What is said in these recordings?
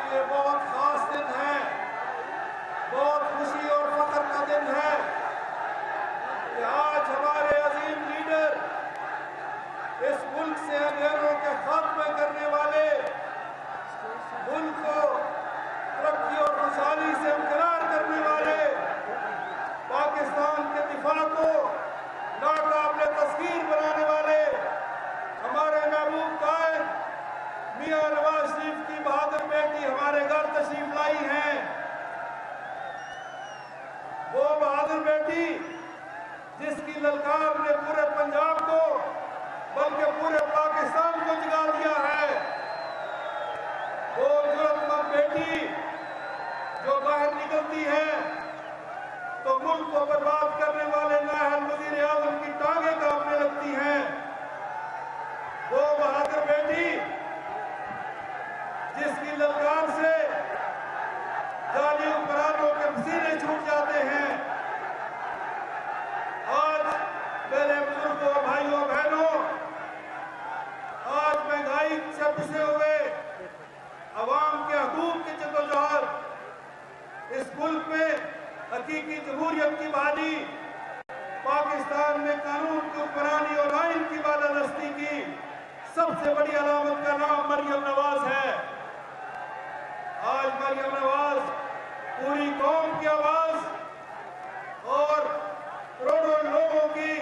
ये बहुत खास दिन है, बहुत खुशी और फख्र का दिन है कि आज हमारे अजीम लीडर, इस मुल्क से अंधेरों के खात्मे करने वाले, मुल्क को तरक्की और खुशहाली से हमकिनार करने वाले, पाकिस्तान के दिफा को नाकाबिले तस्खीर बनाने वाले हमारे महबूब कायद मियां नवाज शरीफ की बहादुर बेटी हमारे घर तशरीफ लाई हैं। वो बहादुर बेटी जिसकी ललकार ने पूरे पंजाब को बल्कि पूरे पाकिस्तान को जगा दिया है। वो जुर्रतमंद बेटी जो बाहर निकलती है तो मुल्क को बर्बाद करने वाले नाअहल वजीर आजम की टांगें कांपने लगती हैं। वो बहादुर बेटी जिसकी ललकार से जाली हुक्मरानों के पसीने छूट जाते हैं। आज मेरे बुजुर्गों, भाइयों, बहनों, आज महंगाई से पिसे हुए अवाम के हकूक की जद्दोजहद, इस मुल्क में हकीकी जमहूरियत की बहाली, पाकिस्तान में कानून की हुक्मरानी और आइन की बालादस्ती की सबसे बड़ी अलामत का नाम मरियम नवाज है। आज मरियम नवाज पूरी कौम की आवाज और करोड़ों लोगों की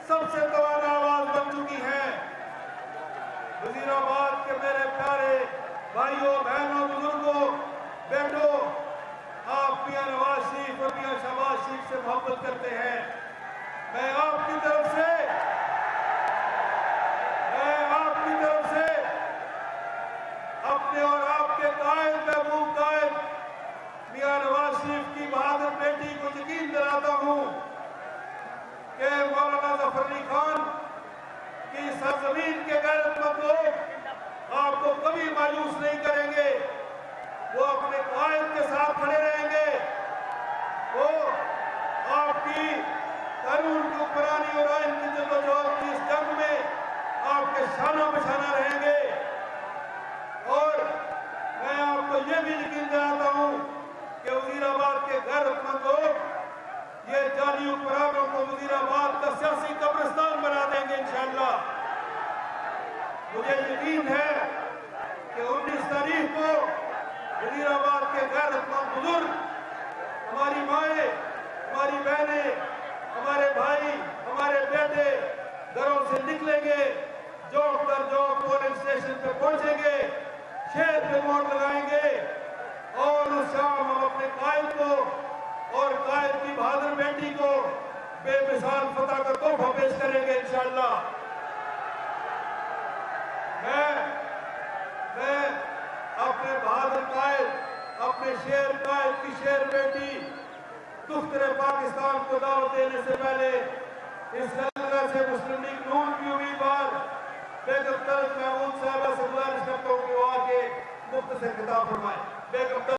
सबसे तवाना आवाज बन चुकी है। वजीराबाद के मेरे प्यारे भाइयों, बहनों, बुजुर्गों, बेटों, आप मियां नवाज शरीफ और मियां शहबाज शरीफ से मोहब्बत करते हैं। मैं आपकी तरफ से अपने और आपके कायद, महबूब कायद मियां नवाज शरीफ की बहादुर बेटी को यकीन दिलाता हूं कि मौलाना जफर अली खान की सरजमीन के गैरतमंद लोग आपको कभी मायूस नहीं करेंगे। वो अपने कायद के साथ खड़े रहेंगे। वो आपकी कानून की हुक्मरानी और आइन की जद्दोजहद की इस जंग में आपके शाना बशाना रहेंगे। और मैं आपको ये भी यकीन दिलाता हूं कि वजीराबाद के गैरतमंद लोग ये जाली हुक्मरानों को वजीराबाद का सियासी कब्रिस्तान बना देंगे इंशाअल्लाह। मुझे यकीन है कि 19 तारीख को वजीराबाद के गैरतमंद बुजुर्ग, हमारी माएँ, हमारी बहनें, हमारे भाई, हमारे बेटे घरों से निकलेंगे, चौक दर चौक पोलिंग स्टेशन पे पहुंचेंगे, शेर पे मोड़ लगाएंगे और उस शाम हम अपने कायद को और कायद की बहादुर बेटी को बेमिसाल फतह का तोहफा पेश करेंगे इंशाअल्लाह। मैं अपने बहादुर कायद, अपने शेर कायद की शेर बेटी दुख्तरे पाकिस्तान को दावत देने से पहले इस जगह से मुस्लिम लीग नून की उम्मीदवार बेगम महमूद साहबा से गुजारिश करता हूं कि वो आगे मुख्तसर खिताब फरमाएं। बेगम